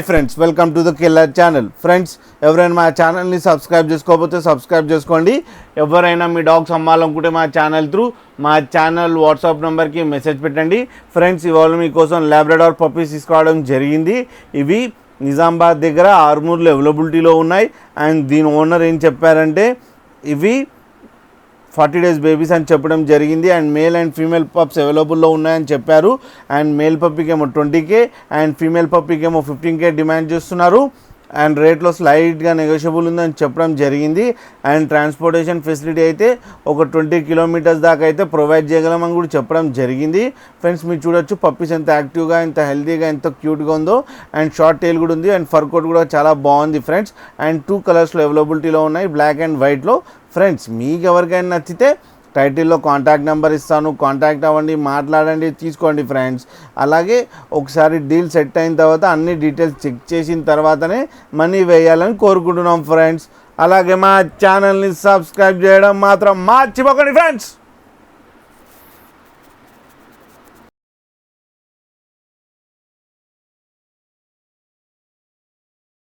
Friends welcome to the killer channel. Friends ఎవరైనా మా ఛానల్ని సబ్స్క్రైబ్ చేసుకోకపోతే సబ్స్క్రైబ్ చేసుకోండి. ఎవరైనా మీ డాగ్స్ అమ్మాలనుకుంటే మా ఛానల్ త్రూ మా ఛానల్ వాట్సాప్ నెంబర్కి మెసేజ్ పెట్టండి. ఫ్రెండ్స్ ఇవాళ మీకోసం లాబ్రడార్ పప్పీస్ తీసుకోవడం జరిగింది. ఇవి నిజామాబాద్ దగ్గర ఆర్మూర్లో అవైలబిలిటీలో ఉన్నాయి. అండ్ దీని ఓనర్ ఏం చెప్పారంటే ఇవి 40 days బేబీస్ అని చెప్పడం జరిగింది. And male and female pups అవైలబుల్లో ఉన్నాయని చెప్పారు. అండ్ మేల్ పప్పీకి ఏమో 20K అండ్ ఫీమేల్ పప్పీకి ఏమో 15K డిమాండ్ చేస్తున్నారు. అండ్ రేట్లో స్లైట్గా నెగోషియబుల్ ఉందని చెప్పడం జరిగింది. అండ్ ట్రాన్స్పోర్టేషన్ ఫెసిలిటీ అయితే ఒక 20 kilometers దాకా అయితే ప్రొవైడ్ చేయగలమని కూడా చెప్పడం జరిగింది. ఫ్రెండ్స్ మీరు చూడొచ్చు పప్పీస్ ఎంత యాక్టివ్గా, ఎంత హెల్తీగా, ఎంత క్యూట్గా ఉందో. అండ్ షార్ట్ టైల్ కూడా ఉంది. అండ్ ఫర్ కోట్ కూడా చాలా బాగుంది ఫ్రెండ్స్. అండ్ 2 కలర్స్లో అవైలబిలిటీలో ఉన్నాయి, బ్లాక్ అండ్ వైట్లో. ఫ్రెండ్స్ మీకు ఎవరికైనా నచ్చితే టైటిల్లో కాంటాక్ట్ నెంబర్ ఇస్తాను, కాంటాక్ట్ అవ్వండి, మాట్లాడండి, తీసుకోండి ఫ్రెండ్స్. అలాగే ఒకసారి డీల్ సెట్ అయిన తర్వాత అన్ని డీటెయిల్స్ చెక్ చేసిన తర్వాతనే మనీ వేయాలని కోరుకుంటున్నాం ఫ్రెండ్స్. అలాగే మా ఛానల్ని సబ్స్క్రైబ్ చేయడం మాత్రం మర్చిపోకండి ఫ్రెండ్స్.